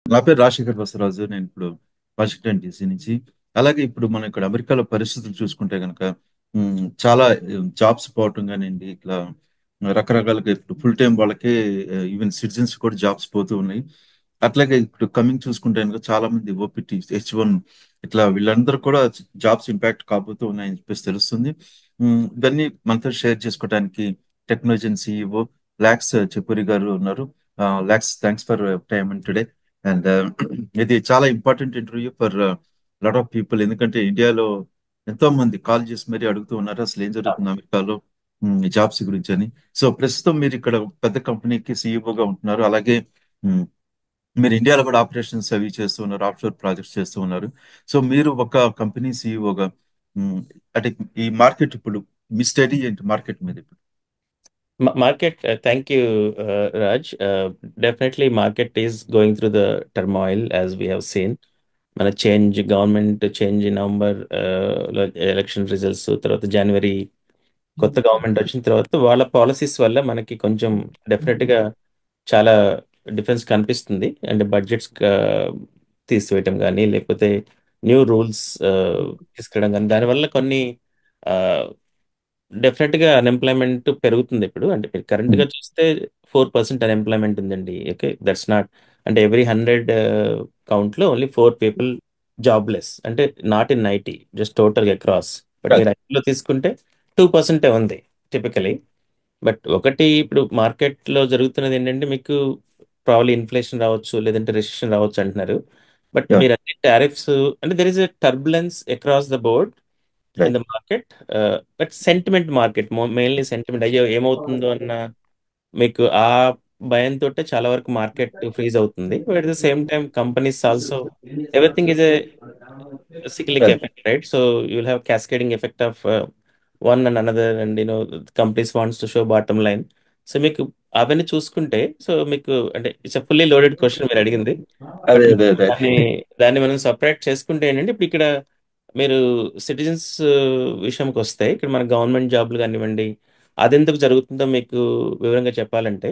నా పేరు రాజశేఖర్ బసవరాజు. నేను ఇప్పుడు వాషింగ్టన్ డీసీ నుంచి. అలాగే ఇప్పుడు మనం ఇక్కడ అమెరికాలో పరిస్థితులు చూసుకుంటే కనుక చాలా జాబ్స్ పోవటం కానివ్వండి, ఇట్లా రకరకాలుగా ఇప్పుడు ఫుల్ టైం వాళ్ళకే ఈవెన్ సిటిజన్స్ కూడా జాబ్స్ పోతూ ఉన్నాయి. అట్లాగే ఇప్పుడు కమింగ్ చూసుకుంటే కనుక చాలా మంది ఓపీటీ H1 ఇట్లా వీళ్ళందరూ కూడా జాబ్స్ ఇంపాక్ట్ కాబోతూ ఉన్నాయని చెప్పేసి తెలుస్తుంది. ఇవన్నీ మనతో షేర్ చేసుకోవడానికి టెక్నాలజీ CEO లాక్స్ చెపూరి గారు ఉన్నారు. Lakhs, thanks for time today. And ఇది చాలా important interview for lot of people. ఎందుకంటే ఇండియాలో ఎంతో మంది కాల్ చేసి మరీ అడుగుతూ ఉన్నారు అసలు ఏం జరుగుతుంది అమెరికాలో జాబ్స్ గురించి అని. సో ప్రస్తుతం మీరు ఇక్కడ పెద్ద కంపెనీకి సీఈఓగా ఉంటున్నారు. అలాగే మ్, మీరు ఇండియాలో కూడా ఆపరేషన్స్ అవి చేస్తూ ఉన్నారు, ఆఫ్షోర్ ప్రాజెక్ట్స్ చేస్తూ ఉన్నారు. సో మీరు ఒక కంపెనీ సీఈఓగా అంటే ఈ మార్కెట్ ఇప్పుడు మీ స్టడీ ఏంటి మార్కెట్ మీద ఇప్పుడు? Market, thank you, Raj. Definitely, market is going through the turmoil as we have seen. మన change government change November election results తర్వాత జనవరి కొత్త గవర్నమెంట్ వచ్చిన తర్వాత వాళ్ళ పాలసీస్ వల్ల మనకి కొంచెం డెఫినెట్గా చాలా డిఫరెన్స్ కనిపిస్తుంది. అంటే బడ్జెట్స్ తీసివేయటం కానీ లేకపోతే న్యూ రూల్స్ తీసుకురావడం కానీ దానివల్ల కొన్ని డెఫినెట్ గా అన్ఎంప్లాయ్మెంట్ పెరుగుతుంది ఇప్పుడు. అంటే మీరు కరెంట్ గా చూస్తే 4% అన్ఎంప్లాయ్మెంట్ ఉందండి. ఓకే, దట్స్ నాట్ అంటే ఎవ్రీ 100 కౌంట్ లో ఓన్లీ 4 పీపుల్ జాబ్లెస్. అంటే not in IT, just total across. But మీరు ఐటీలో తీసుకుంటే 2% ఉంది టిపికలీ. బట్ ఒకటి ఇప్పుడు మార్కెట్ లో జరుగుతున్నది ఏంటంటే మీకు ప్రాబ్లీ ఇన్ఫ్లేషన్ రావచ్చు, లేదంటే రెసిషన్ రావచ్చు అంటున్నారు. బట్ మీరు అన్ని టారిఫ్స్ అంటే there is a turbulence across the board in right. The market. But sentiment market, mainly sentiment, అయ్యో ఏమవుతుందో అన్న మీకు ఆ భయంతో చాలా వరకు మార్కెట్ ఫ్రీజ్ అవుతుంది. But at the same time companies also everything is a cyclic effect, right? So you'll have cascading effect of one and another, and companies wants to show bottom line. So మీకు అవన్నీ చూసుకుంటే, so మీకు అంటే it's fully loaded question మీరు అడిగింది. అదే but అదే అదే. దాన్ని దాన్ని మనం సపరేట్ చేసుకుంటే ఏంటంటే, ఇప్పుడు ఇక్కడ మీరు సిటిజన్స్ విషయంకి వస్తే, ఇక్కడ మన గవర్నమెంట్ జాబ్లు కానివ్వండి, అదెందుకు జరుగుతుందో మీకు వివరంగా చెప్పాలంటే,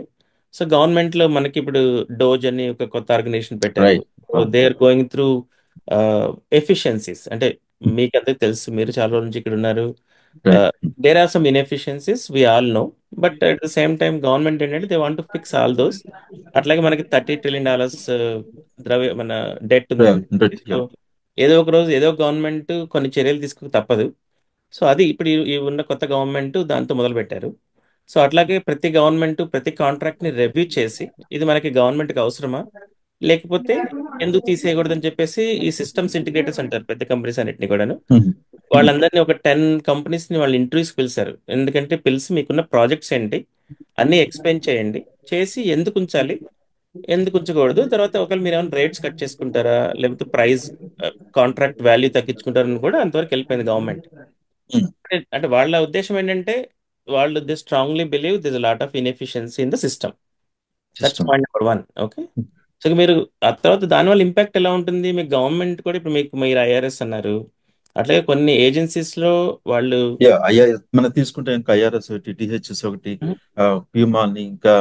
సో గవర్నమెంట్లో మనకి ఇప్పుడు డోజ్ అని ఒక కొత్త ఆర్గనైజేషన్ పెట్టారు. Right. So they are going through efficiencies. అంటే మీకు అందరికి తెలుసు, మీరు చాలా రోజుల నుంచి ఇక్కడ ఉన్నారు. Right. There are some inefficiencies we all know. But at the same time government ఏంటంటే they want to fix all those. అట్లాగే మనకి $30 ట్రిలియన్ మన డెట్ ఉందండి. సో ఏదో ఒక రోజు ఏదో గవర్నమెంట్ కొన్ని చర్యలు తీసుకోక తప్పదు. సో అది ఇప్పుడు ఈ ఉన్న కొత్త గవర్నమెంట్ దాంతో మొదలు పెట్టారు. సో అట్లాగే ప్రతి గవర్నమెంట్ ప్రతి కాంట్రాక్ట్ ని రివ్యూ చేసి, ఇది మనకి గవర్నమెంట్ కి అవసరమా, లేకపోతే ఎందుకు తీసేయకూడదని చెప్పేసి ఈ సిస్టమ్స్ ఇంటిగ్రేటర్స్ అంటారు పెద్ద కంపెనీస్ అన్నిటిని కూడాను. వాళ్ళందరినీ ఒక 10 కంపెనీస్ ని వాళ్ళు ఇంటర్వ్యూస్ పిలిచారు. ఎందుకంటే పిలిచి మీకున్న ప్రాజెక్ట్స్ ఏంటి అన్ని ఎక్స్ప్లెయిన్ చేయండి, చేసి ఎందుకు ఉంచాలి, ఎందుకు ఉంచకూడదు, తర్వాత ఒకవేళ మీరు ఏమైనా రేట్స్ కట్ చేసుకుంటారా, లేకపోతే ప్రైస్ కాంట్రాక్ట్ వాల్యూ తగ్గించుకుంటారని కూడా అంతవరకు వెళ్ళిపోయింది గవర్నమెంట్. అంటే వాళ్ళ ఉద్దేశం ఏంటంటే, వాళ్ళు they strongly believe this lot of inefficiency in the system. That's system. Point number one. Okay. So మీరు ఆ తర్వాత దానివల్ల ఇంపాక్ట్ ఎలా ఉంటుంది, మీకు గవర్నమెంట్ కూడా ఇప్పుడు మీకు మీరు ఐఆర్ఎస్ అన్నారు, అట్లాగే కొన్ని ఏజెన్సీస్ లో వాళ్ళు యా, ఐఆర్ఎస్ మనం తీసుకుంటే ఇంకా ఐఆర్ఎస్ ఒకటి, టిహెచ్ఎస్ ఒకటి, ప్యూమా అని, ఇంకా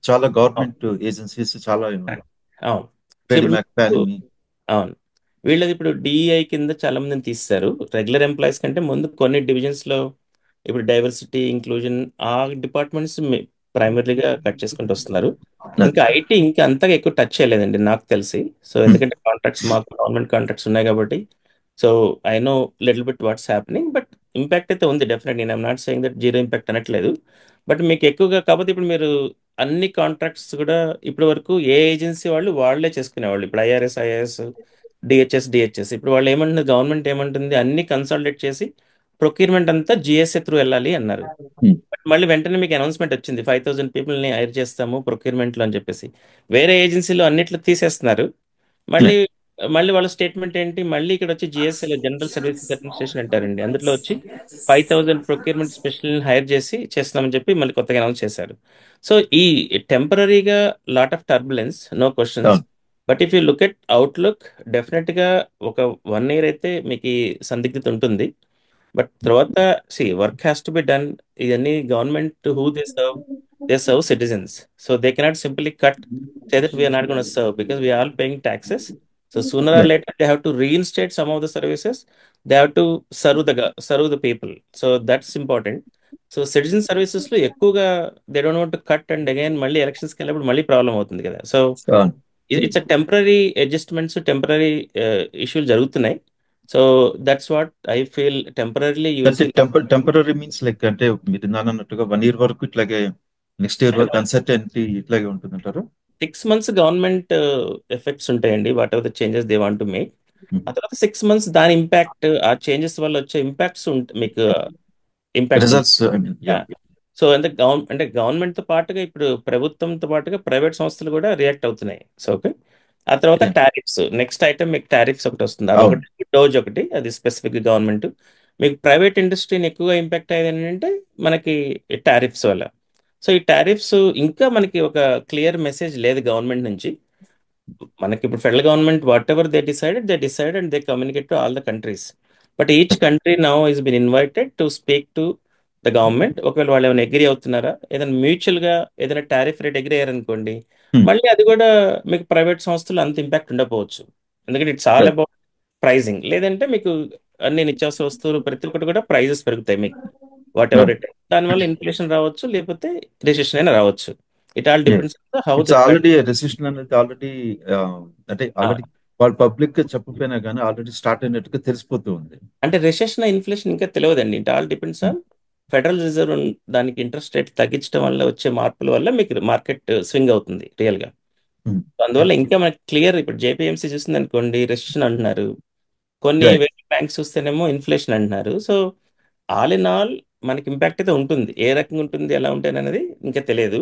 చాలా అవును. గవర్నమెంట్ ఏజెన్సీస్ చాలా ఉన్నాయి. అవును. సో ఫ్రెడీ ఇప్పుడు మ్యాక్, ప్యానమీ. అవును, వీళ్ళది ఇప్పుడు డిఈఐ కింద చాలా మందిని తీస్తారు. రెగ్యులర్ ఎంప్లాయీస్ కంటే ముందు కొన్ని డివిజన్స్ లో ఇప్పుడు డైవర్సిటీ ఇంక్లూజన్ ఆ డిపార్ట్మెంట్స్ ప్రైమరీగా కట్ చేసుకుంటూ వస్తున్నారు. ఇంకా ఐటీ ఇంకా అంతగా ఎక్కువ టచ్ చేయలేదండి నాకు తెలిసి. సో ఎందుకంటే కాంట్రాక్ట్స్ మాకు గవర్నమెంట్ కాంట్రాక్ట్స్ ఉన్నాయి కాబట్టి. So I know little bit what's happening. But impact అయితే ఉంది డెఫినెట్. నేను I'm not saying that zero impact అనట్లేదు. బట్ మీకు ఎక్కువగా కాకపోతే ఇప్పుడు మీరు అన్ని కాంట్రాక్ట్స్ కూడా ఇప్పటి వరకు ఏ ఏజెన్సీ వాళ్ళు వాళ్ళే చేసుకునేవాళ్ళు. ఇప్పుడు ఐఆర్ఎస్ డిహెచ్ఎస్ ఇప్పుడు వాళ్ళు ఏమంటున్నారు, గవర్నమెంట్ ఏమంటుంది, అన్ని కన్సాలిడేట్ చేసి ప్రొక్యూర్మెంట్ అంతా జిఎస్ఏ త్రూ వెళ్ళాలి అన్నారు. బట్ మళ్ళీ వెంటనే మీకు అనౌన్స్మెంట్ వచ్చింది, 5,000 పీపుల్ని హైర్ చేస్తాము ప్రొక్యూర్మెంట్లో అని చెప్పేసి. వేరే ఏజెన్సీలో అన్నిట్లో తీసేస్తున్నారు. మళ్ళీ మళ్ళీ వాళ్ళ స్టేట్మెంట్ ఏంటి, మళ్ళీ ఇక్కడ వచ్చి జిఎస్ఏలో జనరల్ సర్వీసెస్ అడ్మినిస్ట్రేషన్ అంటారండి, అందులో వచ్చి 5,000 ప్రొక్యూర్మెంట్ స్పెషల్ హైర్ చేసి చేస్తామని చెప్పి మళ్ళీ కొత్తగా అనౌన్స్ చేశారు. సో ఈ టెంపరీగా lot of turbulence, no questions. అవును. But if you look at outlook, డెఫినెట్గా ఒక 1 ఇయర్ అయితే మీకు ఈ సందిగ్ధత ఉంటుంది. బట్ తర్వాత work has to be done. ఇవన్నీ government who they serve citizens. So they cannot simply cut say that we're not gonna serve because we're all paying taxes. So sooner or Right. later they have to reinstate some of the services. They have to serve the people. So that's important. So citizen services లో ఎక్కువగా they don't want to cut and again మళ్ళీ ఎలక్షన్స్కి వెళ్ళినప్పుడు మళ్ళీ problem అవుతుంది కదా. So అవును. It's a temporary adjustments, temporary ఇష్యూలు జరుగుతున్నాయి. So that's what I feel temporarily అంటే యూజింగ్. టెంపరీ మీన్స్ లైక్ అంటే మీరు ఇందాక అన్నట్టుగా 1 year వరకు ఇట్లాగే, నెక్స్ట్ ఇయర్ అంటే వరకు అన్సర్టెనిటీ ఇట్లాగే ఉంటుందంటారు. 6 months గవర్నమెంట్ ఎఫెక్ట్స్ ఉంటాయండి, what ever the changes they want to make. ఆ తర్వాత 6 months దాని ఇంపాక్ట్, ఆ చేంజెస్ వల్ల వచ్చే ఇంపాక్ట్స్ మీకు impact results I mean yeah. ఉంటుంది. సో అంటే గవర్నమెంట్ తో పాటుగా ఇప్పుడు ప్రభుత్వంతో పాటుగా ప్రైవేట్ సంస్థలు కూడా రియాక్ట్ అవుతున్నాయి. So okay. ఆ తర్వాత టారిఫ్స్, నెక్స్ట్ ఐటమ్ మీకు టారిఫ్స్ ఒకటి వస్తుంది, అవును. అదొకటి డోజ్ ఒకటి, అది స్పెసిఫిక్ గవర్నమెంట్. మీకు ప్రైవేట్ ఇండస్ట్రీని ఎక్కువగా ఇంపాక్ట్ అయ్యేది ఏంటంటే మనకి టారిఫ్స్ వల్ల. సో ఈ టారిఫ్స్ ఇంకా మనకి ఒక క్లియర్ మెసేజ్ లేదు గవర్నమెంట్ నుంచి. మనకి ఇప్పుడు federal government what ever they decide and they communicate to all the countries. But each country now is been invited to speak to the government. ఒకవేళ వాళ్ళు ఏమైనా అగ్రి అవుతున్నారా, ఏదైనా మ్యూచువల్ గా ఏదైనా టారిఫ్ రేట్ అగ్రి అయ్యారనుకోండి, మళ్ళీ అది కూడా మీకు ప్రైవేట్ సంస్థలు అంత ఇంపాక్ట్ ఉండకపోవచ్చు. ఎందుకంటే it's all right. About pricing. లేదంటే మీకు అన్ని నిత్యావసర వస్తువులు ప్రతి ఒక్కటి కూడా ప్రైజెస్ పెరుగుతాయి మీకు, వాట్ ఎవర్ ఇట్. దానివల్ల ఇన్ఫ్లేషన్ రావచ్చు, లేకపోతే రిసెషన్ అయినా రావచ్చు. It all depends how it's the already recession అనేది ఆల్రెడీ, అంటే ఆల్రెడీ వాళ్ళు పబ్లిక్ గా చెప్పకపోయినా కానీ ఆల్రెడీ స్టార్ట్ అయినట్టుగా తెలిసిపోతూ ఉంది. అంటే రెసెషన్ ఇన్ఫ్లేషన్ ఇంకా తెలియదండి. It all depends on federal reserve దానికి ఇంట్రెస్ట్ రేట్ తగ్గించడం వల్ల వచ్చే మార్పుల వల్ల మీకు మార్కెట్ స్వింగ్ అవుతుంది రియల్ గా. అందువల్ల ఇంకా మనకి క్లియర్, ఇప్పుడు జేపీఎంసీ చూసింది అనుకోండి రెసెషన్ అంటున్నారు, కొన్ని రైట్. వేరే బ్యాంక్స్ చూస్తేనేమో ఇన్ఫ్లేషన్ అంటున్నారు. సో ఆల్ ఇన్ ఆల్ మనకి ఇంపాక్ట్ అయితే ఉంటుంది. ఏ రకంగా ఉంటుంది, ఎలా ఉంటుంది అనేది ఇంకా తెలియదు.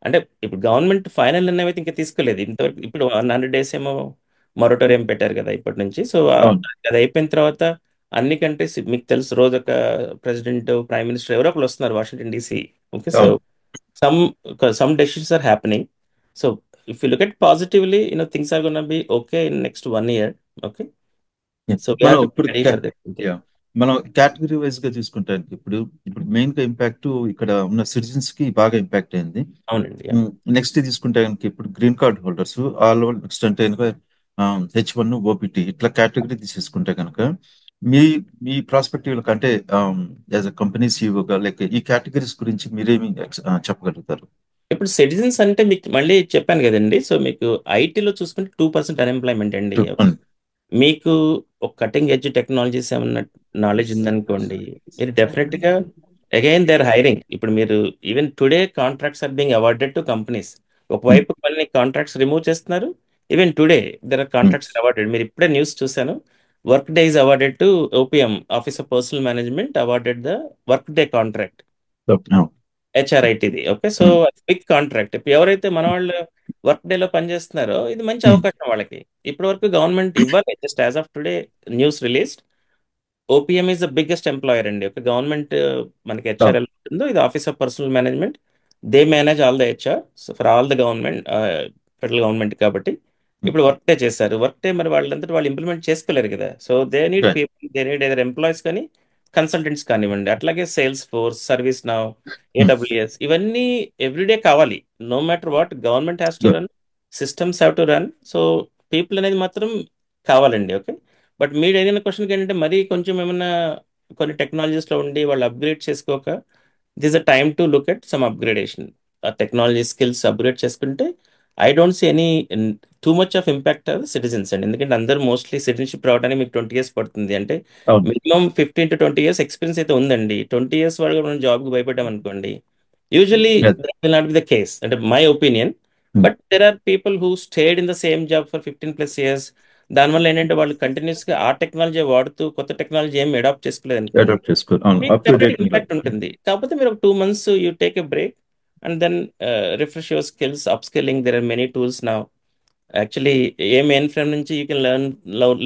అంటే ఇప్పుడు గవర్నమెంట్ ఫైనల్ నిర్ణయం అయితే ఇంకా తీసుకోలేదు ఇంతవరకు. ఇప్పుడు 100 days ఏమో మొరటోరియం పెట్టారు కదా ఇప్పటి నుంచి. సో అవును. అది అయిపోయిన తర్వాత అన్ని కంట్రీస్ మీకు తెలుసు, రోజు ఒక ప్రెసిడెంట్, ప్రైమ్ మినిస్టర్ ఎవరో ఒకరు వస్తున్నారు వాషింగ్టన్ డీసీ. ఓకే. సో అవును. Some some decisions are happening. So if you look at positively things are gonna be okay in next 1 year. Okay. Yeah. So we మనం have to ఇప్పుడు ready for that. Yeah, మనం category wise గా చూసుకుంటాం. ఇప్పుడు ఇప్పుడు main గా impact ఇక్కడ ఉన్న సిటిజన్స్ కి బాగా ఇంపాక్ట్ అయింది. అవునండి. నెక్స్ట్ తీసుకుంటే కనుక ఇప్పుడు green card holders all over, next అంటే కనుక H1 ఓపీటీ ఇట్లా కేటగిరీ తీసేసుకుంటే కనుక మీ మీ ప్రాస్పెక్టివ్ అంటే యాజ్ అ కంపెనీ సీఈఓగా లైక్ ఈ కేటగిరీస్ గురించి మీరేమి చెప్పగలుగుతారు? ఇప్పుడు సిటిజన్స్ అంటే మీకు మళ్ళీ చెప్పాను కదండి. సో మీకు ఐటీలో చూసుకుంటే 2% అన్ఎంప్లాయ్మెంట్ అండి. చెప్పండి. మీకు ఒక కటింగ్ ఎడ్జ్ టెక్నాలజీస్ ఏమన్నా నాలెడ్జ్ ఉందనుకోండి, మీరు డెఫినెట్ గా అగైన్ దే ఆర్ హైరింగ్. ఇప్పుడు మీరు even today contracts are being awarded to companies. ఒకవైపు కొన్ని కాంట్రాక్ట్స్ రిమూవ్ చేస్తున్నారు. Even today there are contracts awarded. మీరు ఇప్పుడే న్యూస్ చూశాను, Workday is awarded to OPM, office of personnel management, awarded the Workday contract, హెచ్ఆర్ఐటిది. Okay. So big contract. ఇప్పుడు ఎవరైతే మన వాళ్ళు వర్క్ డేలో పనిచేస్తున్నారో ఇది మంచి అవకాశం వాళ్ళకి. ఇప్పటి వరకు గవర్నమెంట్ ఇవ్వాలి. Just as of today news released, OPM is the biggest employer అండి. ఒక గవర్నమెంట్ మనకి హెచ్ఆర్ఎల్ ఉంటుందో, ఇది office of personnel management, they manage all the HR for all the government, federal government కాబట్టి. ఇప్పుడు వర్క్ డే చేశారు. వర్క్ డే మరి వాళ్ళంతా వాళ్ళు ఇంప్లిమెంట్ చేసుకోలేరు కదా. So they need people, they need either employees కానీ కన్సల్టెంట్స్ కానివ్వండి. అట్లాగే sales force, service now, AWS, ఇవన్నీ ఎవ్రీడే కావాలి. No matter what government has to run, systems have to run. So people అనేది మాత్రం కావాలండి. ఓకే. బట్ మీరు ఏదైనా క్వశ్చన్కి ఏంటంటే మరీ కొంచెం ఏమన్నా కొన్ని టెక్నాలజీస్లో ఉండి వాళ్ళు అప్గ్రేడ్ చేసుకోక, this a time to look at some upgradation. ఆ టెక్నాలజీ స్కిల్స్ అప్గ్రేడ్ చేసుకుంటే I don't see any too much of impact of citizens అండి. ఎందుకంటే అందరూ మోస్ట్లీ సిటిజన్షిప్ రావడానికి మీకు 20 years పడుతుంది అంటే మినిమం 15 to 20 years ఎక్స్పీరియన్స్ అయితే ఉందండి. 20 years వాళ్ళు మనం జాబ్కి భయపడ్డాం అనుకోండి, usually that will not be the case అంటే my opinion. But there are people who stayed in the same job for 15+ years. దానివల్ల ఏంటంటే వాళ్ళు కంటిన్యూస్ గా ఆ టెక్నాలజీ వాడుతూ కొత్త టెక్నాలజీ ఏం అడాప్ట్ చేసుకోలేదు అనుకోండి, అడాప్ట్ చేసుకో, అవును, మీకు అప్ టు డెఫినెట్ డేట్ ఉండాలి. ఇంపాక్ట్ ఉంటుంది. కాకపోతే మీరు ఒక 2 months you take a break and then refresh your skills, upskilling. There are many tools now. Actually a mainframe నుంచి you can learn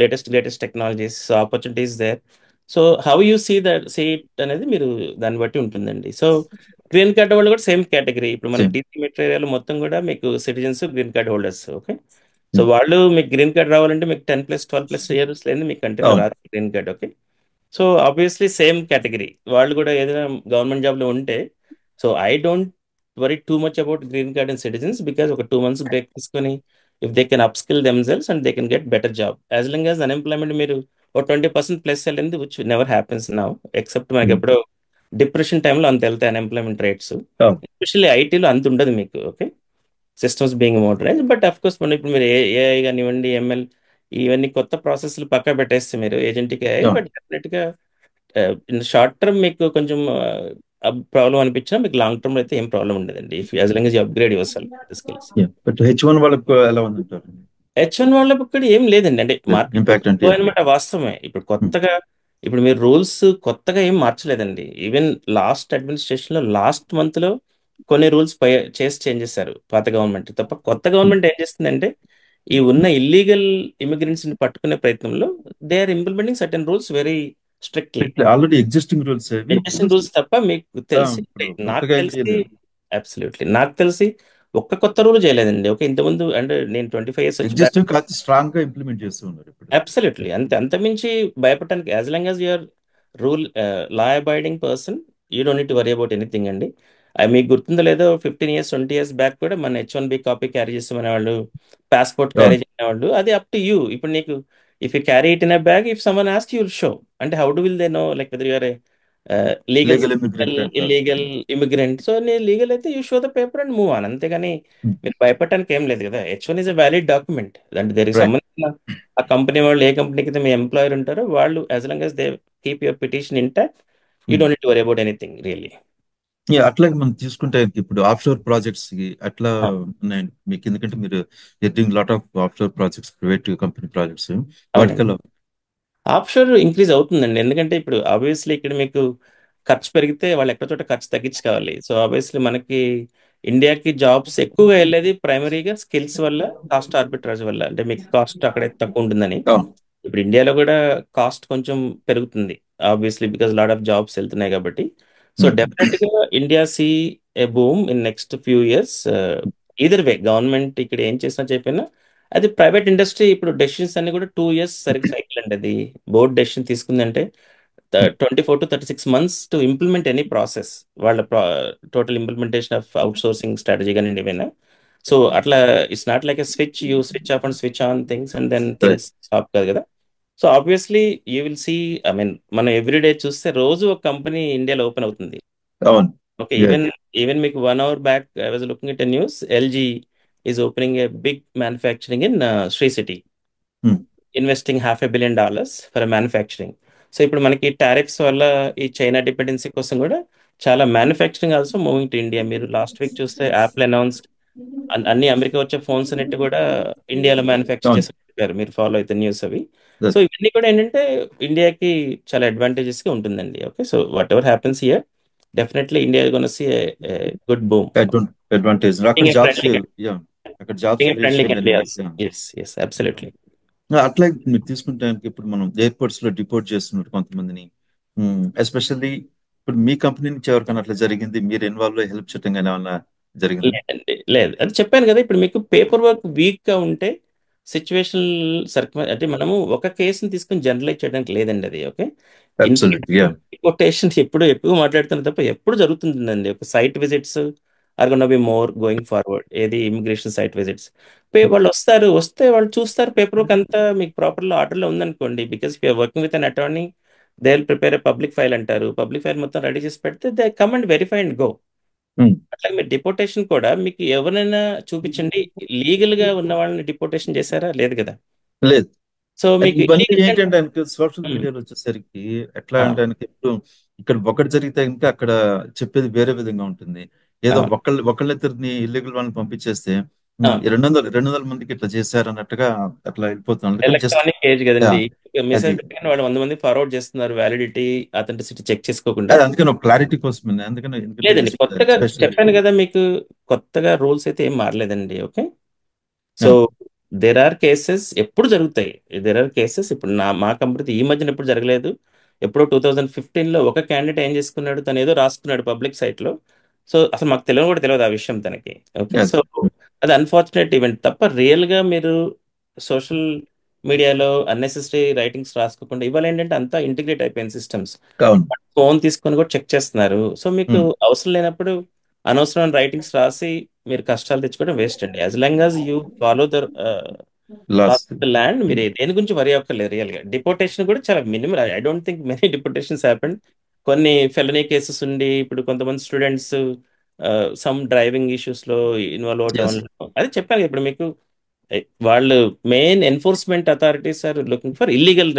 latest technologies, opportunities there. So how you see it అనేది మీరు దాన్ని బట్టి ఉంటుందండి. So green card వాళ్ళు కూడా same category. ఇప్పుడు మన సేమ్. డీసీ మెటీరియల్ మొత్తం కూడా మీకు citizens, green card holders. Okay. So వాళ్ళు మీకు గ్రీన్ కార్డ్ రావాలంటే మీకు 10+, 12+ years లేదు మీకు కంటిన్యూ అవును. రాదు green card. Okay. So obviously same category వాళ్ళు కూడా ఏదైనా గవర్నమెంట్ జాబ్లో ఉంటే, so I don't worry too much about green card and citizens, because ఒక 2 months బ్రేక్ తీసుకొని if they can up skill themselves and they can get better job, as long as unemployment మీరు ఒక 20% plus వెళ్ళింది, which never happens now, except మనకి ఉమ్. ఎప్పుడో depression టైంలో అంత వెళ్తాయి అన్ఎంప్లాయ్మెంట్ రేట్స్, అవును. ఎస్పెషల్లీ ఐటీలో అంత ఉండదు మీకు. Okay, systems being modernize, but of course మనం ఇప్పుడు మీరు ఏఐ కానివ్వండి, ఎంఎల్, ఇవన్నీ కొత్త ప్రాసెస్లు పక్కా పెట్టేస్తే మీరు ఏజెంట్కి ఏఐ, అవును. బట్ డెఫినెట్గా ఇన్ షార్ట్ టర్మ్ మీకు కొంచెం ప్రాబ్లం అనిపించినా మీకు లాంగ్ టర్మ్ అయితే ఏం ప్రాబ్లం ఉండదండి, if as long you upgrade your self the skills. But H1 వాళ్ళకు ఎలా ఉందంటారు? H1 వాళ్ళకి ఇక్కడ ఏం లేదండి, అంటే మార్కెట్ ఇంపాక్ట్ అంటే తక్కువ ఏం లేదు. అనమాట, వాస్తవమే. ఇప్పుడు ఉమ్. కొత్తగా, ఇప్పుడు మీరు రూల్స్ కొత్తగా ఏం మార్చలేదండి. ఈవెన్ లాస్ట్ అడ్మినిస్ట్రేషన్లో లాస్ట్ మంత్లో కొన్ని రూల్స్ చేసి చేంజ్ చేశారు పాత గవర్నమెంట్ తప్ప. కొత్త ఉమ్. గవర్నమెంట్ ఏం చేస్తుందంటే ఈ ఉన్న ఇల్లీగల్ ఇమిగ్రెంట్స్ ని పట్టుకునే ప్రయత్నంలో they are implementing certain rules very strictly. Already existing rules అవి ఇప్పుడు ఎడ్యుకేషన్ రూల్స్ తప్ప మీకు తెలిసి, ఇప్పుడు నాకు కొత్తగా ఏం తెలిసి, చేయలేదు. అబ్సల్యూట్లీ నాకు తెలిసి ఒక్క కొత్త రూల్ చేయలేదండి. ఓకే, ఇంతకుముందు అంటే నేను 25 years వచ్చి బ్యాక్. ఎగ్జిస్టింగ్ కాదు, స్ట్రాంగ్ గా ఇంప్లిమెంట్ చేస్తూ ఉన్నారు ఇప్పుడు. అబ్సల్యూట్లీ అంతే, అంతమించి భయపడటానికి, as long as you're rule law abiding person, you don't need to worry about anything అండి. అది మీకు గుర్తుందో లేదో, 15 years 20 years బ్యాక్ కూడా మన H1B కాపీ క్యారీ చేస్తామనే వాళ్ళు, పాస్పోర్ట్ క్యారీ అవును. చేసేవాళ్ళు, అది అప్ టు యూ. ఇప్పుడు నీకు if you carry it in a bag, if someone ask you will show, అంటే how do will they know like whether you're legal, legal immigrant అంటారు. Illegal immigrant. So నేను legal అయితే you show the paper and move on, అంతేగాని మీరు భయపడటానికి ఏం లేదు కదా. H1 is a valid document, అంటే దానికి రైట్. సంబంధించిన ఆ కంపెనీ వాళ్ళు, ఏ కంపెనీకి అయితే మీ ఎంప్లాయర్ ఉంటారో వాళ్ళు, as long as they keep your petition intact, you don't need to worry about anything really. అట్లాగే మనం తీసుకుంటే ఇప్పుడు ఆఫ్షోర్ ప్రాజెక్ట్స్ కి అట్లా ఉన్నాయండి మీకు, ఎందుకంటే మీరు doing lot of offshore projects, private company projects, అవునండి, వాటికల్లా. ఆఫ్షోర్ ఇంక్రీజ్ అవుతుందండి. ఎందుకంటే ఇప్పుడు ఆబ్వియస్లీ ఇక్కడ మీకు ఖర్చు పెరిగితే వాళ్ళు ఎక్కడ చోట ఖర్చు తగ్గించుకోవాలి. సో ఆబ్వియస్లీ మనకి ఇండియాకి జాబ్స్ ఎక్కువగా వెళ్ళేది ప్రైమరీగా స్కిల్స్ వల్ల, కాస్ట్ ఆర్బిట్రాజ్ వల్ల, అంటే మీకు కాస్ట్ అక్కడైతే తక్కువ ఉంటుందని. అవును. ఇప్పుడు ఇండియాలో కూడా కాస్ట్ కొంచెం పెరుగుతుంది, obviously because lot of jobs వెళ్తున్నాయి కాబట్టి. So um. డెఫినెట్గా India see a boom in next few years. Either way government ఇక్కడ ఏం చేసినా చెప్పినా, అది ప్రైవేట్ ఇండస్ట్రీ ఇప్పుడు డెసిషన్స్ అన్ని కూడా 2 years సరిగ్గా సైకిల్ అండి. అది బోర్డ్ డెసిషన్ తీసుకుందంటే 24 to 36 months to implement any process, వాళ్ళ total implementation of outsourcing strategy కానీ ఏమైనా. సో అట్లా it's not like a switch, you switch off and switch on things and then right. Things stop కాదు కదా. So obviously you will see, I mean మనం everyday చూస్తే రోజు ఒక company ఇండియాలో ఓపెన్ అవుతుంది. అవును. Okay, Yeah. ఈవెన్ ఈవెన్ మీకు 1 hour back I was looking at news, LG is opening a big manufacturing in Sri City, um. Investing $500 million for manufacturing. So ఇప్పుడు మనకి టారిఫ్స్ వల్ల ఈ చైనా డిపెండెన్సీ కోసం కూడా చాలా manufacturing also moving to India. మీరు last week చూస్తే యాపిల్ అనౌన్స్డ్ అన్ని అమెరికా వచ్చే ఫోన్స్ అన్నిటి కూడా ఇండియాలో మ్యానుఫ్యాక్చర్ అవును. చేసి పెట్టారు, మీరు ఫాలో అయితే న్యూస్ అవి. సో That- ఇవన్నీ కూడా ఏంటంటే ఇండియాకి చాలా అడ్వాంటేజెస్గా ఉంటుందండి. Okay, so whatever happens here, definitely India gonna see good boom. Advantage అక్కడ being a jobs. Friendly, yeah. అక్కడ jobs being a friendly creation country కానివ్వండి. ఆల్సో. Yes yes absolutely. అట్లాగే మీరు తీసుకుంటే ఇప్పుడు మనం ఎయిర్పోర్ట్స్ లో డిపోర్ట్ చేస్తున్నారు కొంతమందిని, ఎస్పెషల్లీ ఇప్పుడు మీ కంపెనీ నుంచి ఎవరికైనా అట్లా జరిగింది, మీరు ఇన్వాల్వ్ అయ్యి హెల్ప్ చేయడం కానీ ఏమన్నా జరిగిందా? లేదండి, లేదు, అది చెప్పాను కదా. ఇప్పుడు మీకు పేపర్ వర్క్ వీక్ గా ఉంటే సిచ్యువేషన్ అంటే మనము ఒక కేసుని తీసుకుని జనరలైజ్ చేయడానికి లేదండి అది. Okay, absolute. యా. డిపోర్టేషన్ ఎప్పుడు ఎక్కువ మాట్లాడుతున్నా తప్ప ఎప్పుడు జరుగుతుందండి. ఒక site visits are gonna be more going forward, ఏది ఇమిగ్రేషన్ సైట్ విజిట్స్. వాళ్ళు వస్తారు, వస్తే వాళ్ళు చూస్తారు పేపర్ వర్క్ అంతా మీకు ప్రాపర్లో ఆర్డర్లో ఉందనుకోండి, because you're working with an attorney, they will prepare a public file అంటారు, పబ్లిక్ ఫైల్ మొత్తం రెడీ చేసి పెడితే they come and verify and go. అట్లా మీరు డిపోటేషన్ కూడా మీకు ఎవరైనా చూపించండి, లీగల్ గా ఉన్న వాళ్ళని డిపోటేషన్ చేశారా, లేదు కదా. లేదు. సో మీకు ఇవన్నీ ఇల్లీగల్ ఏంటంటే ఆయనకి సోషల్ మీడియాలో వచ్చేసరికి ఎట్లా అంటే ఆయనకి ఎప్పుడు ఇక్కడ ఒకటి జరిగితే ఇంకా అక్కడ చెప్పేది వేరే విధంగా ఉంటుంది. ఏదో ఒకళ్ళిద్దరిని ఇల్లీగల్ వాళ్ళని పంపించేస్తే 200 మందికి ఇట్లా చేశారు అన్నట్టుగా అట్లా వెళ్ళిపోతున్నాం, అందుకని జస్ట్ ఎలక్ట్రానిక్ ఏజ్ కదండి, అది మెసేజ్ పెట్టగానే వాళ్ళు 100 మంది ఫార్వర్డ్ చేస్తున్నారు, వ్యాలిడిటీ అథెంటిసిటీ చెక్ చేసుకోకుండా. అది అందుకని ఒక క్లారిటీ కోసం, అందుకని ఎందుకంటే లేదండి, కొత్తగా స్పెషల్. చెప్పాను కదా మీకు, కొత్తగా రూల్స్ అయితే ఏం మారలేదండి. Okay, so there are cases ఎప్పుడు జరుగుతాయి, దేర్ ఆర్ కేసెస్. ఇప్పుడు మా కంపెనీ ఈ మధ్యన ఎప్పుడు జరగలేదు, ఎప్పుడో 2015లో ఒక క్యాండిడేట్ ఏం చేసుకున్నాడు, తను ఏదో రాసుకున్నాడు పబ్లిక్ సైట్లో. సో అసలు మాకు తెలియదు కూడా తెలియదు ఆ విషయం తనకి. ఓకే, అది సో అది అన్ఫార్చునేట్ ఈవెంట్ తప్ప రియల్గా మీరు సోషల్ మీడియాలో అన్నెసెసరీ రైటింగ్స్ రాసుకోకుండా ఇవాళ ఏంటంటే అంతా ఇంటిగ్రేట్ అయిపోయింది సిస్టమ్స్. అవును. ఫోన్ తీసుకొని కూడా చెక్ చేస్తున్నారు. సో మీకు ఉమ్. అవసరం లేనప్పుడు అనవసరమైన రైటింగ్స్ రాసి మీరు కష్టాలు తెచ్చుకోవడం వేస్ట్ అండి. As long as you follow the laws. Land, మీరు ఉమ్. దేని గురించి వరి అవ్వక్కర్లేదు. రియల్ గా డిపోటేషన్ కూడా చాలా minimal. I don't think many deportations happened. కొన్ని ఫెలనీ కేసెస్ ఉండి ఇప్పుడు కొంతమంది స్టూడెంట్స్ సమ్ డ్రైవింగ్ ఇష్యూస్ లో ఇన్వాల్వ్ అవటం ఎస్. వల్ల, అదే చెప్పాను ఇప్పుడు మీకు. వాళ్ళు main enforcement authorities are looking for illegal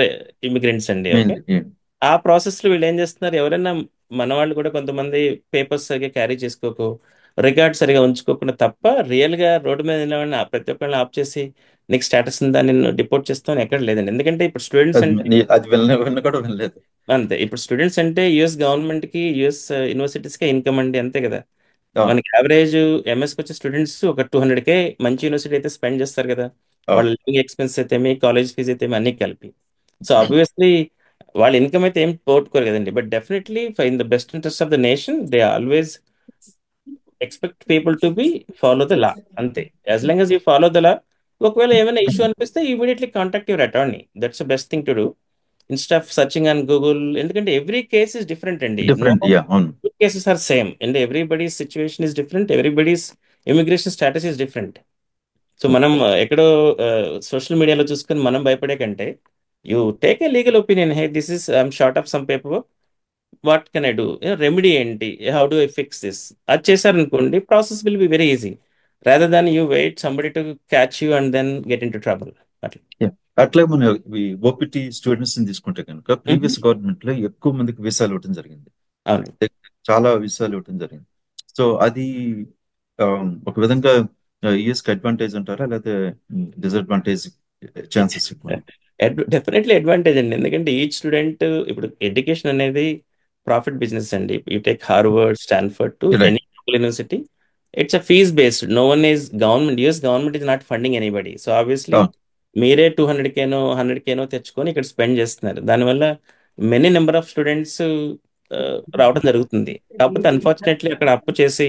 immigrants అండి. Okay, mainly. ఆ ప్రాసెస్ లో వీళ్ళు ఏం చేస్తున్నారు, ఎవరైనా మన వాళ్ళు కూడా కొంతమంది పేపర్స్ సరిగా క్యారీ చేసుకోకు, రికార్డ్ సరిగా ఉంచుకోకుండా తప్ప రియల్ గా రోడ్డు మీద నిలబడిన ప్రతి ఒక్కరిని ఆప్ చేసి నీకు స్టేటస్ ఉందా నిన్ను డిపోర్ట్ చేస్తామని ఎక్కడ లేదండి. ఎందుకంటే ఇప్పుడు స్టూడెంట్స్ అది అంటే అది విన్న కూడా వినలేదు. అంతే. ఇప్పుడు స్టూడెంట్స్ అంటే యుఎస్ గవర్నమెంట్ కి యుఎస్ యూనివర్సిటీస్ కి ఇన్కమ్ అండి, అంతే కదా. అవును. మనకి యావరేజ్ ఎంఎస్కి వచ్చే స్టూడెంట్స్ ఒక 200K మంచి యూనివర్సిటీ అయితే స్పెండ్ చేస్తారు కదా. వాళ్ళ అవును. లివింగ్ ఎక్స్పెన్స్ అయితేమి, కాలేజ్ ఫీజు అయితేమి అన్ని కలిపి. సో ఆబ్వియస్లీ వాళ్ళ ఇన్కమ్ అయితే ఏం పోగొట్టుకోరు కదండి. But definitely in the best interest of the nation they always expect people to be follow the law. అంతే. As long as you follow the law, ఒకవేళ ఏమైనా ఇష్యూ అనిపిస్తే immediately contact your attorney. That's the best thing to do instead of searching on Google. ఎందుకంటే every case is different అండి. No different. Yeah, అవును. Cases are same and everybody's situation is different, everybody's immigration status is different. So మనం ఎక్కడో social మీడియాలో చూసుకొని మనం భయపడే కంటే you take a legal opinion. Hey this is I'm short of some paper, what can I do, remedy ఏంటి, how do I fix this, అది చేశారనుకోండి process will be very easy, rather than you wait somebody to catch you and then get into trouble. అట్లా. Yeah. అట్లా మన ఈ OPT students ని తీసుకుంటే కనుక మ్మ్. ప్రీవియస్ గవర్నమెంట్ లో ఎక్కువ మందికి వీసాలు ఇవ్వడం జరిగింది. అవును. చాలా వీసాలు ఇవ్వడం జరిగింది. సో అది ఆ, ఒక విధంగా యుఎస్ కి అడ్వాంటేజ్ అంటారా, లేకపోతే డిసడ్వాంటేజ్ ఛాన్సెస్ ఎక్కువ? డెఫినెట్లీ అడ్వాంటేజ్ అండి. ఎందుకంటే ఈచ్ స్టూడెంట్, ఇప్పుడు ఎడ్యుకేషన్ అనేది ప్రాఫిట్ బిజినెస్ అండి. You take Harvard, Stanford to right. Any university, it's a fee based. No one is government, US government is not funding anybody. So obviously అవును. మీరే 200Kనో 100Kనో తెచ్చుకొని ఇక్కడ spend చేస్తున్నారు. దానివల్ల మెనీ నెంబర్ ఆఫ్ స్టూడెంట్స్ రావడం జరుగుతుంది. కాకపోతే అన్ఫార్చునేట్లీ అక్కడ అప్పు చేసి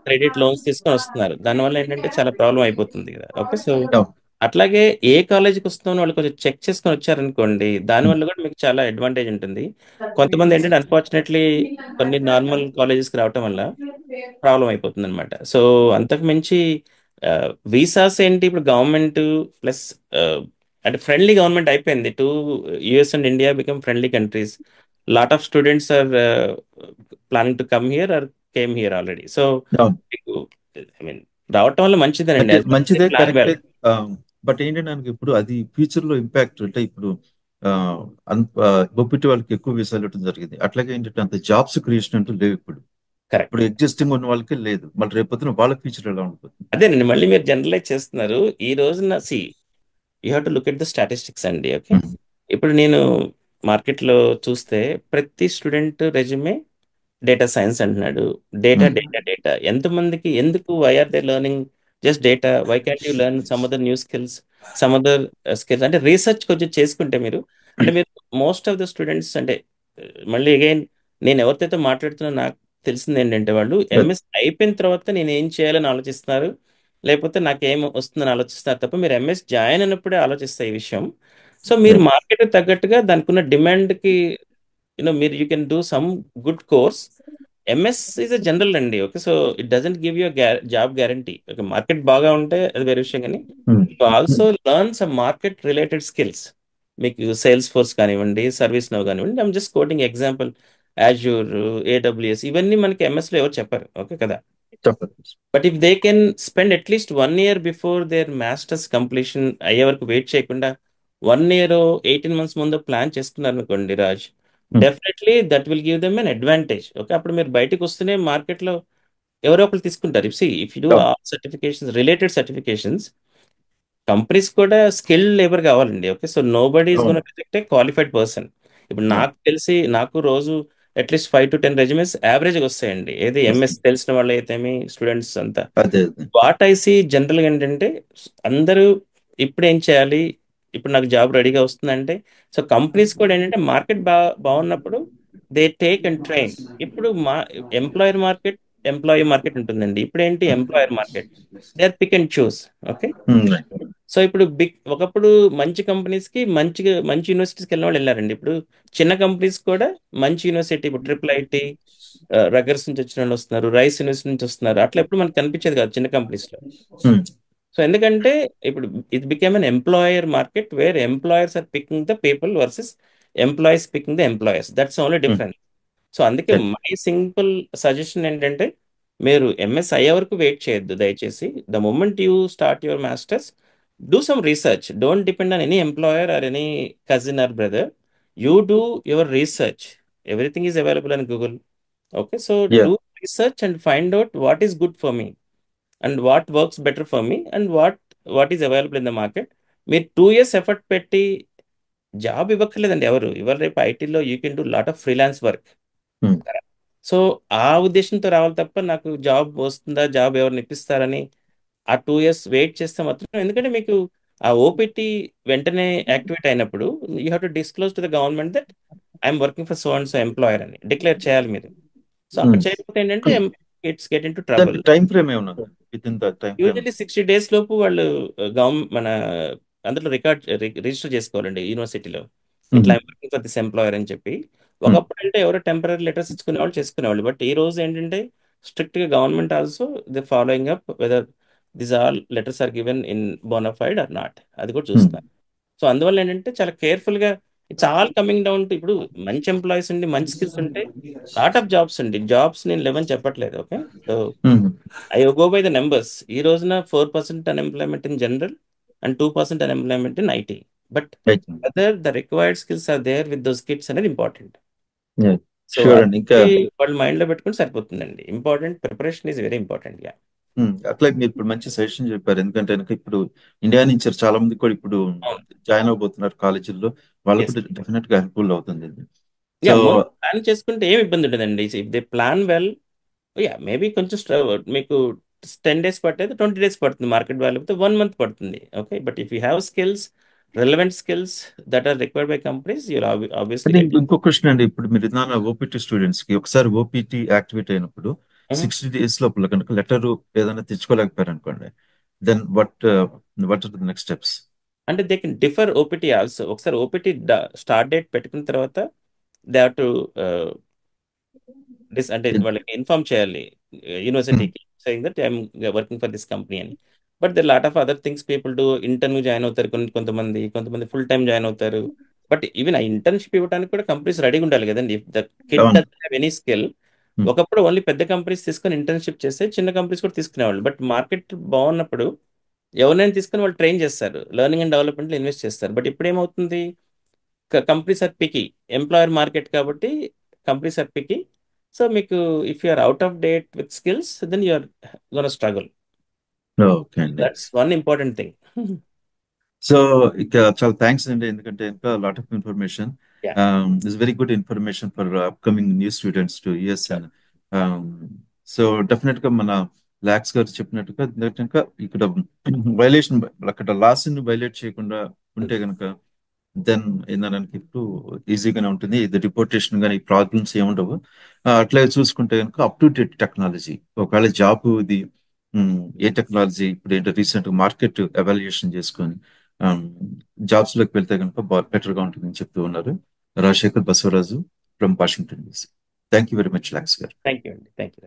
క్రెడిట్ లోన్స్ తీసుకొని వస్తున్నారు. దానివల్ల ఏంటంటే చాలా ప్రాబ్లం అయిపోతుంది కదా. ఓకే, సో అవును. అట్లాగే ఏ కాలేజీకి వస్తున్నామో వాళ్ళు కొంచెం చెక్ చేసుకొని వచ్చారనుకోండి, ఉమ్. దానివల్ల కూడా మీకు చాలా అడ్వాంటేజ్ ఉంటుంది. కొంతమంది ఏంటంటే అన్ఫార్చునేట్లీ కొన్ని నార్మల్ కాలేజెస్కి రావటం వల్ల ప్రాబ్లం అయిపోతుంది అనమాట. సో అంతకు మించి వీసాస్ ఏంటి, ఇప్పుడు గవర్నమెంట్ ప్లస్ అంటే ఫ్రెండ్లీ గవర్నమెంట్ అయిపోయింది. US and India become friendly countries. Lot of students are planning to come here or came here already. So అవును. మీకు ఐ మీన్ రావటం వల్ల మంచిదేనండి, అయితే యాజ్ లాంగ్ మంచిదే, ప్లాన్ కరెక్టే. వెల్. బట్ ఏంటంటే నాకు ఇప్పుడు అది ఫ్యూచర్ లో ఇంపాక్ట్ అంటే ఇప్పుడు ఒప్పిటి వాళ్ళకి ఎక్కువ వీసాలు ఇవ్వడం జరిగింది. అట్లాగే ఏంటంటే అంత జాబ్స్ క్రియేషన్ అంటూ లేవు ఇప్పుడు. కరెక్ట్. ఇప్పుడు ఎగ్జిస్టింగ్ ఉన్న వాళ్ళకి లేదు. మళ్ళీ రేపొద్దున వాళ్ళ ఫ్యూచర్ ఎలా ఉంటుంది? అదేనండి, మళ్ళీ మీరు జనరలైజ్ చేస్తున్నారు. ఈ రోజున you have to look at the statistics అండి. Okay, um. ఇప్పుడు నేను మార్కెట్లో చూస్తే ప్రతి స్టూడెంట్ రెజ్యూమే డేటా సైన్స్ అంటున్నాడు. Data um. డేటా డేటా ఎంతమందికి ఎందుకు, why are they learning just data, why can't you learn some other new skills, some other skills అంటే రీసెర్చ్ కొంచెం చేసుకుంటే మీరు, అంటే మీరు మోస్ట్ ఆఫ్ ద స్టూడెంట్స్ అంటే మళ్ళీ అగైన్ నేను ఎవరితో మాట్లాడుతున్నా నాకు తెలిసింది ఏంటంటే వాళ్ళు అది. ఎంఎస్ అయిపోయిన తర్వాత నేను ఏం చేయాలని ఆలోచిస్తున్నారు, లేకపోతే నాకేం వస్తుందని ఆలోచిస్తున్నారు తప్ప మీరు ఎంఎస్ జాయిన్ అయినప్పుడే ఆలోచిస్తారు ఈ విషయం. సో మీరు అది. మార్కెట్ తగ్గట్టుగా దానికి ఉన్న డిమాండ్కి మీరు you can do some good course. MS is a general అండి. Okay, so it doesn't give you job guarantee. Okay, market బాగా ఉంటే అది వేరే విషయం, కానీ um. You also learn some market related skills. మీకు సేల్స్ ఫోర్స్ కానివ్వండి, సర్వీస్ నో కానివ్వండి, I'm just quoting example. Azure, AWS ఇవన్నీ మనకి ఎంఎస్లో ఎవరు చెప్పారు. ఓకే కదా. చెప్పండి. But if they can spend at least 1 year before there masters completion అయ్యే వరకు వెయిట్ చేయకుండా 1 year 18 months ముందు ప్లాన్ చేసుకున్నారు అనుకోండి Raj, um. Definitely that will give them an advantage. Okay, అప్పుడు మీరు బయటకు వస్తూనే మార్కెట్లో ఎవరో ఒకరు తీసుకుంటారు. ఇఫ్ యూ డూ అవును. All certifications, related certifications, companies కూడా స్కిల్డ్ లేబర్ కావాలండి. Okay, so nobody is gonna అవును. Reject a qualified person. ఇప్పుడు అవును. నాకు తెలిసి నాకు రోజు అట్లీస్ట్ 5 to 10 రెజ్యూమెస్ యావరేజ్గా వస్తాయండి. ఏది ఎంఎస్ వస్తుంది. తెలిసిన వాళ్ళు అయితేమి, స్టూడెంట్స్ అంతా. అదే అదే. వాట్ ఐసి జనరల్గా ఏంటంటే అందరూ ఇప్పుడు ఏం చేయాలి, ఇప్పుడు నాకు జాబ్ రెడీగా వస్తుందంటే, సో కంపెనీస్ కూడా ఏంటంటే మార్కెట్ బాగున్నప్పుడు దే టేక్ అండ్ ట్రైన్. ఇప్పుడు ఎంప్లాయర్ మార్కెట్, ఎంప్లాయీ మార్కెట్ ఉంటుందండి. ఇప్పుడు ఏంటి, employer market, they are pick and choose. Okay, um. Right. So ఇప్పుడు ఒకప్పుడు మంచి కంపెనీస్కి మంచి యూనివర్సిటీస్కి వెళ్ళిన వాళ్ళు వెళ్ళారండి. ఇప్పుడు చిన్న కంపెనీస్ కూడా మంచి యూనివర్సిటీ, ఇప్పుడు ట్రిపుల్ ఐటీ రగర్స్ నుంచి వచ్చిన వాళ్ళు వస్తున్నారు, రైస్ యూనివర్సిటీ నుంచి వస్తున్నారు. అట్లా ఎప్పుడు మనకు కనిపించేది కాదు చిన్న కంపెనీస్లో. ఉమ్, సో ఎందుకంటే ఇప్పుడు it became an employer market where employers are picking the people versus employees picking the employers. That's only um, difference. So అందుకే right. మై సింపుల్ సజెషన్ ఏంటంటే మీరు ఎంఎస్ అయ్యే వరకు వెయిట్ చేయొద్దు దయచేసి. The moment you start your masters, do some research. Don't depend on any employer or any cousin or brother. You do your research. Everything is available అని Google. Okay, so Yeah. Do research and find out what is good for me and what works better for me and what is available in the market. మీరు 2 years effort పెట్టి job ఇవ్వక్కర్లేదండి ఎవరు. ఇవాళ రేపు ఐటీలో you can do lot of freelance work. Um, so ఆ ఉద్దేశంతో రావాలి తప్ప నాకు జాబ్ వస్తుందా, జాబ్ ఎవరిని ఇప్పిస్తారని ఆ 2 years వెయిట్ చేస్తే మాత్రం, ఎందుకంటే మీకు ఆ ఓపీటీ వెంటనే యాక్టివేట్ అయినప్పుడు you have to disclose to the government that I'm working for so and so employer అని డిక్లేర్ చేయాలి మీరు. సో అక్కడ ఉమ్. చేయకపోతే ఏంటంటే ఇట్స్ గెట్ ఇన్ టు దానికి ట్రబుల్. టైం ఫ్రేమ్ ఏమన్నా with in the time frame? Usually 60 days లోపు వాళ్ళు గవర్నమెంట్ మన అందులో రిజిస్టర్ చేసుకోవాలండి యూనివర్సిటీలో. ఇట్లా వర్కింగ్ ఫర్ దిస్ ఎంప్లాయర్ అని చెప్పి. ఒకప్పుడు అంటే ఎవరో టెంపరీ లెటర్స్ ఇచ్చుకునే వాళ్ళు చేసుకునేవాళ్ళు. బట్ ఈ రోజు ఏంటంటే స్ట్రిక్ట్ గా government also the following up whether this all letters are given in bonafide or not, అది కూడా చూస్తున్నారు. సో అందువల్ల ఏంటంటే చాలా కేర్ఫుల్ గా it's all coming down to, ఇప్పుడు మంచి ఎంప్లాయీస్ ఉండి మంచి స్కిల్స్ ఉంటే లాట్ ఆఫ్ జాబ్స్ అండి. జాబ్స్ నేను లేవని చెప్పట్లేదు. Okay, so I go by the numbers. ఈ రోజున 4% unemployment in general and 2% unemployment in IT. But whether the required skills are there with those kits అనేది ఇంపార్టెంట్. సో షూర్ అండి. ఇంకా అది వాళ్ళు మైండ్ లో పెట్టుకుని సరిపోతుందండి. Important preparation is very important. Yeah, అట్లా మీరు ఇప్పుడు మంచి సజెషన్ చెప్పారు. ఎందుకంటే కనుక ఇప్పుడు ఇండియా నుంచి చాలా మంది కూడా ఇప్పుడు అవును. జాయిన్ అవబోతున్నారు కాలేజీల్లో. వాళ్ళకు ఎస్, కూడా డెఫినెట్ గా హెల్ప్ఫుల్ అవుతుంది ఇది. యా, సో ముందు ప్లాన్ చేసుకుంటే ఏమి ఇబ్బంది ఉండదండి. If they plan well, yeah maybe కొంచెం మీకు 10 days పట్టేది 20 days పడుతుంది. మార్కెట్ వాల్యూ అయితే 1 month పడుతుంది. Okay, but if you have skills, relevant skills that are required by companies, you'll obviously అంటే get it. ఇంకో క్వశ్చన్ అండి. ఇప్పుడు మీరు నా ఓపీటీ స్టూడెంట్స్ కి ఒకసారి ఓపీటీ యాక్టివేట్ అయినప్పుడు Mhm. 60 days లోపల కనుక లెటర్ ఏదైనా తెచ్చుకోలేకపోయారు అనుకోండి, then what are the next steps? అంటే they can defer OPT also. ఒకసారి ఓపీటీ స్టార్ట్ డేట్ పెట్టుకున్న తర్వాత దే హావ్ టు అంటే వాళ్ళకి ఇన్ఫార్మ్ చేయాలి యూనివర్సిటీకి, saying that I'm working for this company అని. But the lot of other things people do. Interview join అవుతారు కొంతమంది ఫుల్ టైం జాయిన్ అవుతారు. బట్ ఈవెన్ ఆ ఇంటర్న్షిప్ ఇవ్వడానికి కూడా కంపెనీస్ రెడీగా ఉండాలి కదండి. ఇఫ్ ద కిడ్ అవును. డజంట్ హ్యావ్ ఎనీ స్కిల్, ఒకప్పుడు ఓన్లీ పెద్ద కంపెనీస్ తీసుకొని ఇంటర్న్షిప్ చేస్తే చిన్న కంపెనీస్ కూడా తీసుకునేవాళ్ళు. బట్ మార్కెట్ బాగున్నప్పుడు ఎవరినైనా తీసుకొని వాళ్ళు ట్రైన్ చేస్తారు, లెర్నింగ్ అండ్ డెవలప్మెంట్లో ఇన్వెస్ట్ చేస్తారు. బట్ ఇప్పుడు ఏమవుతుంది, companies are picky, employer market కాబట్టి కంపెనీస్ ఆర్ పికి. సో మీకు if you are out of date with skills then you are gonna struggle. Okay అండి. That's one important thing. So ఇక చాలా thanks అండి. ఎందుకంటే ఇంకా lot of information, yeah, is very good information for upcoming new students to US. Sure. And so definite గా మన లాక్స్ గారు చెప్పినట్టుగా ఇంకా ఇక్కడ వైలేషన్, అక్కడ లాస్ ని వైలేట్ చేయకుండా ఉంటే కనుక దెన్ ఏందనడానికి ఇప్పుడు ఈజీగానే ఉంటుంది. ఇది డిపోర్టేషన్ కానీ ప్రాబ్లమ్స్ ఏముండవు. అట్లా చూసుకుంటే కనుక అప్ టు డేట్ టెక్నాలజీ, ఒకవేళ జాబ్ ఇది ఏ టెక్నాలజీ ఇప్పుడు ఏంటో రీసెంట్ మార్కెట్ ఎవాల్యుయేషన్ చేసుకొని జాబ్స్ లోకి వెళ్తే కనుక బెటర్ గా ఉంటుందని చెప్తూ ఉన్నారు Rajasekhar Basavaraju from Washington DC. Thank you very much lakhs గారు. థ్యాంక్ యూ అండి, థ్యాంక్ యూ.